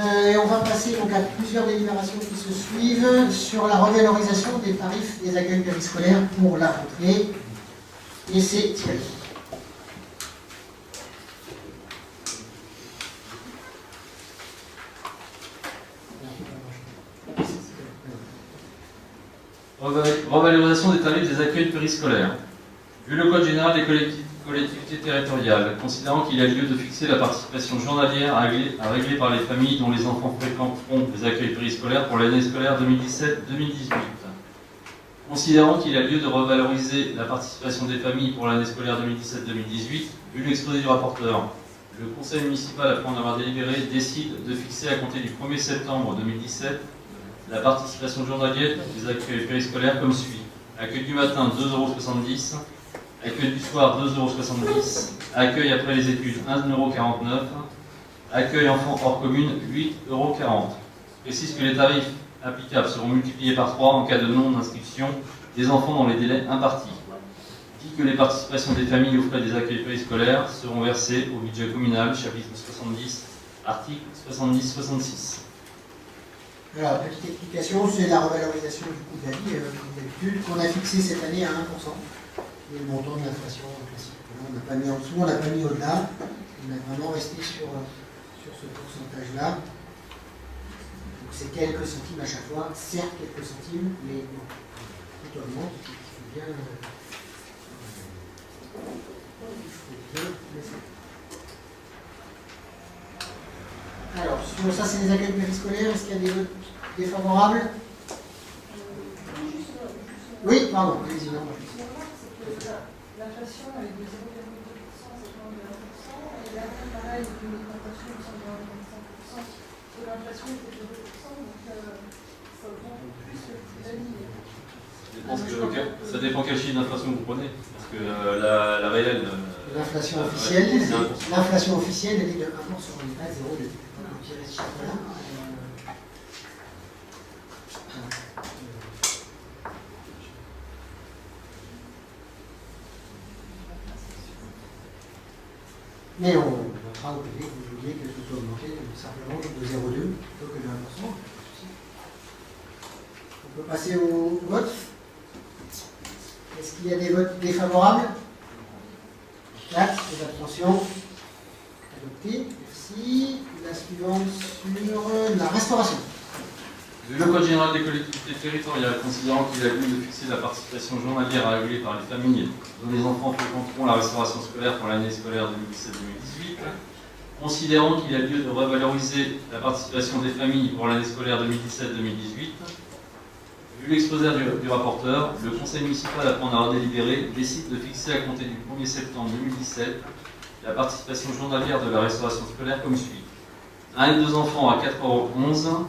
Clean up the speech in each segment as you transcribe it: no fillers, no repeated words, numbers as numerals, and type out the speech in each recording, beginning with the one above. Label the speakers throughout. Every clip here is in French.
Speaker 1: Et on va passer donc à plusieurs délibérations qui se suivent sur la revalorisation des tarifs des accueils périscolaires pour la rentrée. Et c'est Thierry.
Speaker 2: Revalorisation des tarifs des accueils périscolaires. Vu le Code général des collectivités territoriales, considérant qu'il y a lieu de fixer la participation journalière à régler par les familles dont les enfants fréquenteront des accueils périscolaires pour l'année scolaire 2017-2018. Considérant qu'il y a lieu de revaloriser la participation des familles pour l'année scolaire 2017-2018, vu l'exposé du rapporteur, le conseil municipal, après en avoir délibéré, décide de fixer à compter du 1er septembre 2017 la participation journalière des accueils périscolaires comme suit. Accueil du matin 2,70 €, accueil du soir 2,70 €, accueil après les études 1,49 €, accueil enfants hors commune 8,40 €. Précise que les tarifs applicables seront multipliés par 3 en cas de non-inscription des enfants dans les délais impartis. Dit que les participations des familles aux frais des accueils périscolaires seront versées au budget communal, chapitre 70, article 70-66.
Speaker 1: Alors, petite explication, c'est la revalorisation du coût de la vie, comme d'habitude, qu'on a fixé cette année à 1%. Et le montant de l'inflation classique. On n'a pas mis en dessous, on n'a pas mis au-delà. On a vraiment resté sur ce pourcentage-là. Donc c'est quelques centimes à chaque fois, certes quelques centimes, mais bon, tout augmente, il faut bien le faire. Alors, sur ça, c'est les accueils périscolaires. Est-ce qu'il y a des votes défavorables? Oui, pardon, allez-y.
Speaker 3: L'inflation est de 0,2%, c'est quand même de 1%, et là, pareil, une augmentation de 1,5%, de l'inflation était de 2%, donc ça augmente plus le coût de la vie.
Speaker 2: Ça dépend quel chiffre d'inflation vous prenez, parce que la réelle...
Speaker 1: L'inflation officielle, l'inflation officielle, elle est de 1%, on n'est pas 0,2%. Mais on votera au PV que vous vouliez que ce soit augmenté simplement de 0,2 plutôt que de 1%. On peut passer au vote. Est-ce qu'il y a des votes défavorables? 4, des abstentions. Adopté. Merci. La suivante sur la restauration.
Speaker 2: Le Code général des collectivités territoriales, considérant qu'il a lieu de fixer la participation journalière à régler par les familles dont les enfants fréquenteront la restauration scolaire pour l'année scolaire 2017-2018, considérant qu'il a lieu de revaloriser la participation des familles pour l'année scolaire 2017-2018, vu l'exposé du rapporteur, le conseil municipal, après en avoir délibéré, décide de fixer à compter du 1er septembre 2017 la participation journalière de la restauration scolaire comme suit. 1 et 2 enfants à 4,11 €,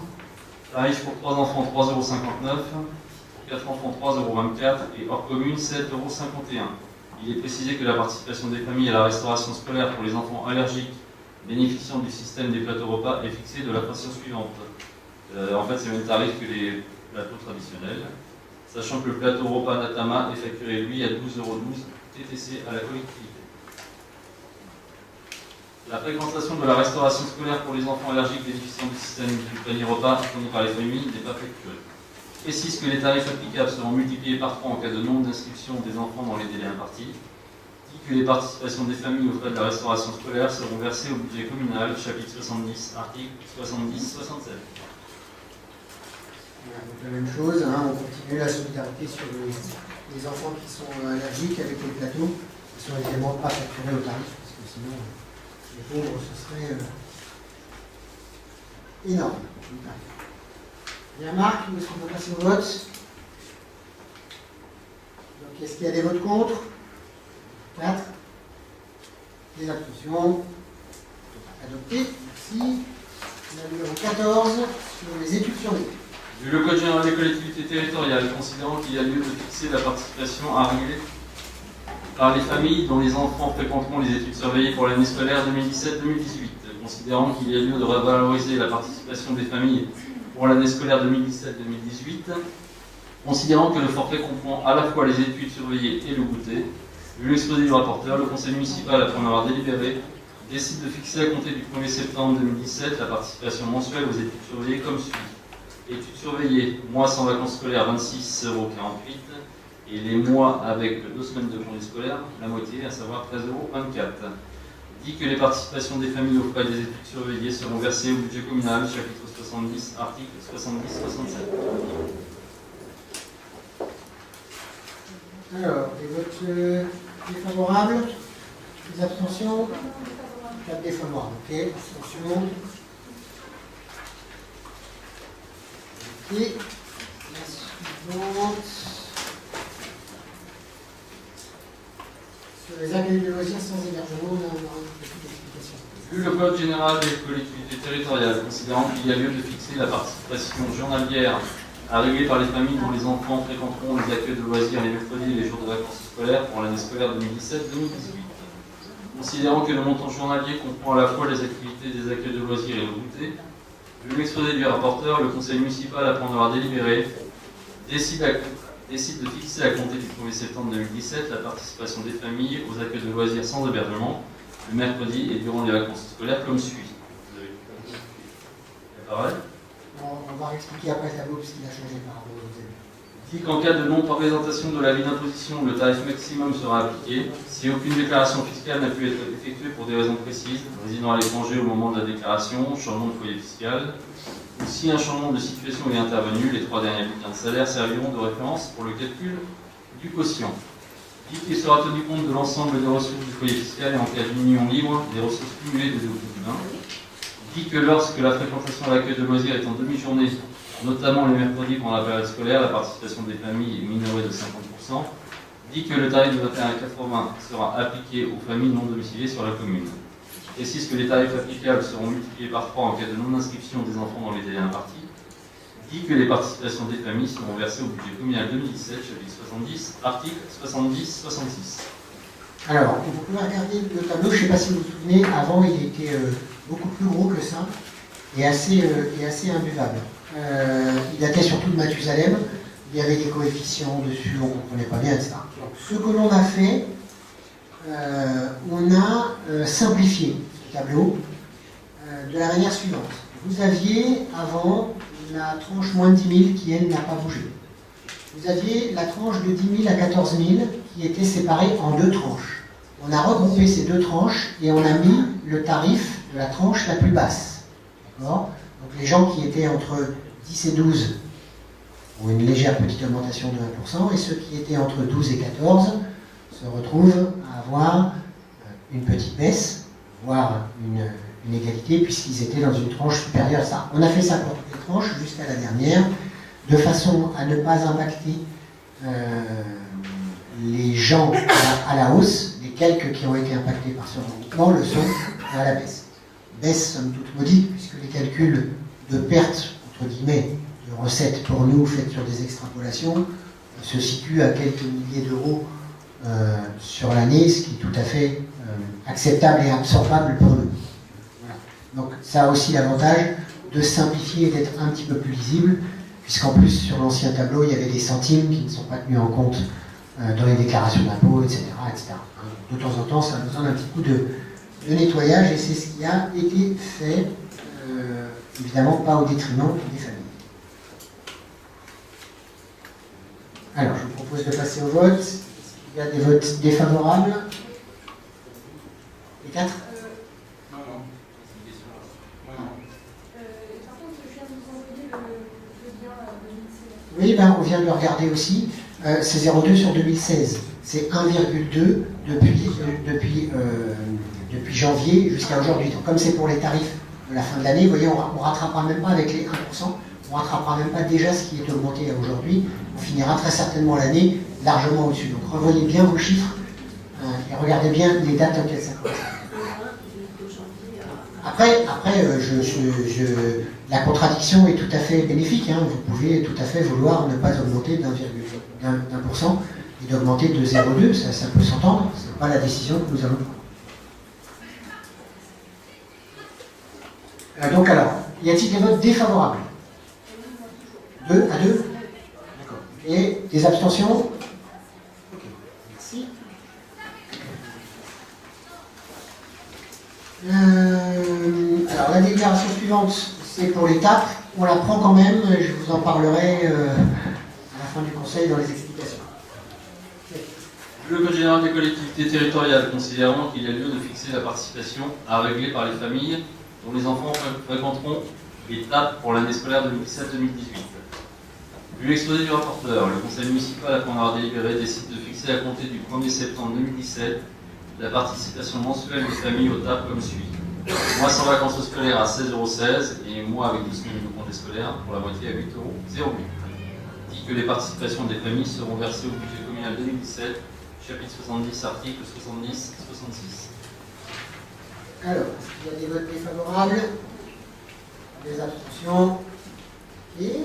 Speaker 2: tarif pour 3 enfants 3,59 €, pour 4 enfants 3,24 € et hors commune 7,51 €. Il est précisé que la participation des familles à la restauration scolaire pour les enfants allergiques bénéficiant du système des plateaux repas est fixée de la façon suivante. En fait, c'est le même tarif que les plateaux traditionnels, sachant que le plateau repas Natama est facturé lui à 12,12 € TTC à la collectivité. La fréquentation de la restauration scolaire pour les enfants allergiques bénéficiant du système du panier repas fourni par les familles n'est pas facturée. Précise que les tarifs applicables seront multipliés par 3 en cas de non-inscription des enfants dans les délais impartis. Dit que les participations des familles aux frais de la restauration scolaire seront versées au budget communal, chapitre 70, article 70-67.
Speaker 1: La même chose, on continue la solidarité sur les enfants qui sont allergiques avec les plateaux, qui sont évidemment pas facturés au tarif, parce que sinon, les pauvres, ce serait énorme. Bien, Marc, est-ce qu'on peut passer au vote? Donc, est-ce qu'il y a des votes contre? 4. Des abstentions. Adopté. Merci. La numéro 14 sur les études surveillées.
Speaker 2: Vu le Code général des collectivités territoriales, considérant qu'il y a lieu de fixer la participation à régler par les familles dont les enfants fréquenteront les études surveillées pour l'année scolaire 2017-2018, considérant qu'il y a lieu de revaloriser la participation des familles pour l'année scolaire 2017-2018, considérant que le forfait comprend à la fois les études surveillées et le goûter, vu l'exposé du rapporteur, le conseil municipal, après en avoir délibéré, décide de fixer à compter du 1er septembre 2017 la participation mensuelle aux études surveillées comme suit. Études surveillées, mois sans vacances scolaires 26,48 € et les mois avec 2 semaines de congés scolaires, la moitié, à savoir 13,24 €. Dit que les participations des familles aux frais des études surveillées seront versées au budget communal, chapitre 70, article 70-67.
Speaker 1: Alors, les votes défavorables, les abstentions, 4 défavorables, ok, abstention. Et la suivante, sur les accueils de loisirs sans hébergement, on aura une petite explication.
Speaker 2: Vu le Code général des collectivités territoriales, considérant qu'il y a lieu de fixer la participation journalière à régler par les familles dont les enfants fréquenteront les accueils de loisirs les mercredis et les jours de vacances scolaires pour l'année scolaire 2017-2018. Considérant que le montant journalier comprend à la fois les activités des accueils de loisirs et le goûter, vu l'exposé du rapporteur, le conseil municipal, après en avoir délibéré, décide de fixer à compter du 1er septembre 2017 la participation des familles aux accueils de loisirs sans hébergement, le mercredi et durant les vacances scolaires comme suit. Vous avez la parole.
Speaker 1: On va expliquer après le tableau parce qu'il a changé par rapport aux élèves.
Speaker 2: Dit qu'en cas de non-présentation de l'avis d'imposition, le tarif maximum sera appliqué. Si aucune déclaration fiscale n'a pu être effectuée pour des raisons précises, résidant à l'étranger au moment de la déclaration, changement de foyer fiscal, ou si un changement de situation est intervenu, les 3 derniers bulletins de salaire serviront de référence pour le calcul du quotient. Dit qu'il sera tenu compte de l'ensemble des ressources du foyer fiscal et en cas d'union libre, des ressources cumulées des deux coûts. Dit que lorsque la fréquentation à l'accueil de loisirs est en demi-journée, notamment les mercredis pendant la période scolaire, la participation des familles est minorée de 50%. Dit que le tarif de 21,80 € sera appliqué aux familles non domiciliées sur la commune. Précise que les tarifs applicables seront multipliés par 3 en cas de non-inscription des enfants dans les délais impartis. Dit que les participations des familles seront versées au budget communal 2017, chapitre 70, article 70-66.
Speaker 1: Alors, vous pouvez regarder le tableau, je ne sais pas si vous vous souvenez, avant il était beaucoup plus gros que ça et assez imbuvable. Il datait surtout de Mathusalem, il y avait des coefficients dessus, on ne comprenait pas bien, etc. Donc, ce que l'on a fait, on a simplifié ce tableau de la manière suivante. Vous aviez avant la tranche moins de 10 000 qui, elle, n'a pas bougé. Vous aviez la tranche de 10 000 à 14 000 qui était séparée en 2 tranches. On a regroupé ces 2 tranches et on a mis le tarif de la tranche la plus basse. D'accord ? Donc les gens qui étaient entre 10 et 12 ont une légère petite augmentation de 1%, et ceux qui étaient entre 12 et 14 se retrouvent à avoir une petite baisse, voire une égalité, puisqu'ils étaient dans une tranche supérieure à ça. On a fait ça pour toutes les tranches jusqu'à la dernière, de façon à ne pas impacter les gens à la hausse. Les quelques qui ont été impactés par ce regroupement le sont à la baisse. Baisse somme toute modique, puisque les calculs de perte, entre guillemets, de recettes pour nous, faites sur des extrapolations, se situent à quelques milliers d'euros sur l'année, ce qui est tout à fait acceptable et absorbable pour nous. Voilà. Donc ça a aussi l'avantage de simplifier et d'être un petit peu plus lisible, puisqu'en plus sur l'ancien tableau, il y avait des centimes qui ne sont pas tenus en compte dans les déclarations d'impôts, etc., etc. De temps en temps, ça a besoin d'un petit coup de nettoyage, et c'est ce qui a été fait, évidemment pas au détriment des familles. Alors, je vous propose de passer au vote. Il y a des votes défavorables. Les 4 ?
Speaker 3: Non. Par contre, je viens de vous envoyer le lien de l'INSEE.
Speaker 1: Oui, ben, on vient de le regarder aussi. C'est 0,2 sur 2016. C'est 1,2 depuis janvier jusqu'à aujourd'hui. Donc, comme c'est pour les tarifs de la fin de l'année, vous voyez, on ne rattrapera même pas avec les 1%, on ne rattrapera même pas déjà ce qui est augmenté aujourd'hui. On finira très certainement l'année largement au-dessus. Donc, revoyez bien vos chiffres et regardez bien les dates auxquelles ça correspond. Après, la contradiction est tout à fait bénéfique. Hein. Vous pouvez tout à fait vouloir ne pas augmenter d'1% et d'augmenter de 0,2, ça peut s'entendre. Ce n'est pas la décision que nous allons prendre. Donc alors, y a-t-il des votes défavorables ? 2 à 2 ? D'accord. Et des abstentions ? Ok, merci. délibération suivante, c'est pour l'étape. On la prend quand même, je vous en parlerai à la fin du conseil dans les explications.
Speaker 2: Le Code général des collectivités territoriales, considérant qu'il y a lieu de fixer la participation à régler par les familles dont les enfants fréquenteront l'étape pour l'année scolaire 2017-2018. Vu l'exposé du rapporteur, le conseil municipal, après en avoir délibéré, décide de fixer à compter du 1er septembre 2017 la participation mensuelle des familles aux TAP comme suit. Mois sans vacances scolaires à 16,16 € et mois avec 12 semaines de congés scolaires pour la moitié à 8,08 €. Dit que les participations des familles seront versées au budget communal 2017, chapitre 70, article 70-66.
Speaker 1: Alors, est-ce qu'il y a des votes défavorables? Des abstentions? Et